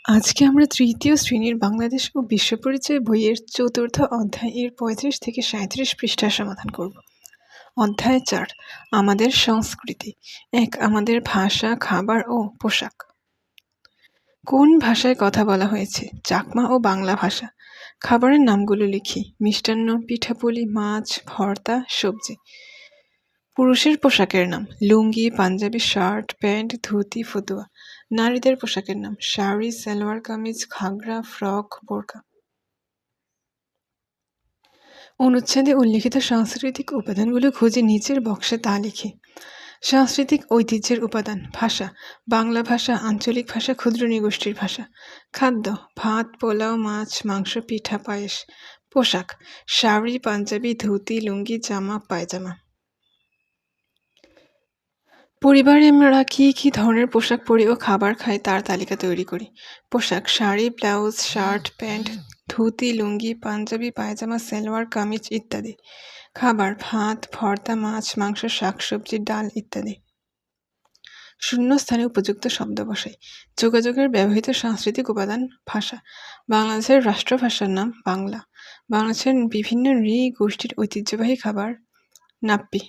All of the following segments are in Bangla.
আজকে আমরা তৃতীয় শ্রেণীর বাংলাদেশ ও বিশ্ব পরিচয় বইয়ের চতুর্থ অধ্যায় এর ৩৫ থেকে ৩৭ পৃষ্ঠার সমাধান করব। অধ্যায় ৪, আমাদের সংস্কৃতি। ১, আমাদের ভাষা, খাবার ও পোশাক। কোন ভাষায় কথা বলা হয়েছে? চাকমা ও বাংলা ভাষা। খাবারের নামগুলো লিখি: মিষ্টান্ন, পিঠাপুলি, মাছ, ভর্তা, সবজি। পুরুষের পোশাকের নাম: লুঙ্গি, পাঞ্জাবি, শার্ট, প্যান্ট, ধুতি, ফতুয়া। নারীদের পোশাকের নাম: শাড়ি, সালোয়ার কামিজ, ঘাগরা, ফ্রক, বোরকা। অনুচ্ছেদে উল্লিখিত সাংস্কৃতিক উপাদানগুলো খুঁজে নিচের বক্সে তা লিখি। সাংস্কৃতিক ঐতিহ্যের উপাদান: ভাষা, বাংলা ভাষা, আঞ্চলিক ভাষা, ক্ষুদ্র নৃগোষ্ঠীর ভাষা। খাদ্য: ভাত, পোলাও, মাছ, মাংস, পিঠা, পায়েস। পোশাক: শাড়ি, পাঞ্জাবি, ধুতি, লুঙ্গি, জামা, পায়জামা। পরিবারে আমরা কী কী ধরনের পোশাক পরি ও খাবার খাই তার তালিকা তৈরি করি। পোশাক: sari, blouse, shirt, pant, dhoti, lungi, panjabi, pyjama, salwar kameez ইত্যাদি। খাবার: ভাত, ভর্তা, মাছ, মাংস, শাকসবজি, ডাল ইত্যাদি। শূন্যস্থানে উপযুক্ত শব্দ বসাই। যোগাযোগের ব্যবহৃত সাংস্কৃতিক উপাদান: ভাষা, বাংলাদেশের রাষ্ট্রভাষার নাম বাংলা। বাংলাদেশের বিভিন্ন নৃগোষ্ঠীর ঐতিহ্যবাহী খাবার নাপ্পি।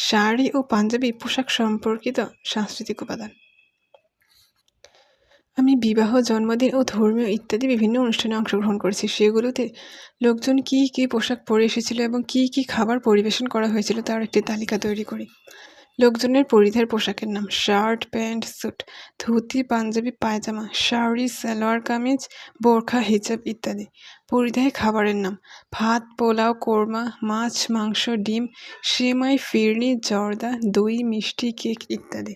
শাড়ি ও পাঞ্জাবি পোশাক সম্পর্কিত সাংস্কৃতিক উপাদান। আমি বিবাহ, জন্মদিন ও ধর্মীয় ইত্যাদি বিভিন্ন অনুষ্ঠানে অংশগ্রহণ করেছি। সেগুলোতে লোকজন কী কী পোশাক পরে এসেছিল এবং কী কী খাবার পরিবেশন করা হয়েছিল তার একটি তালিকা তৈরি করি। লোকজনের পরিধানের পোশাকের নাম: shirt, pant, suit, dhoti, panjabi, pyjama, sari, salwar kameez, burqa, হিজাব ইত্যাদি। পরিধানী খাবারের নাম: ভাত, পোলাও, কোরমা, মাছ, মাংস, ডিম, সেমাই, ফিরনি, জর্দা, দই, মিষ্টি, কেক ইত্যাদি।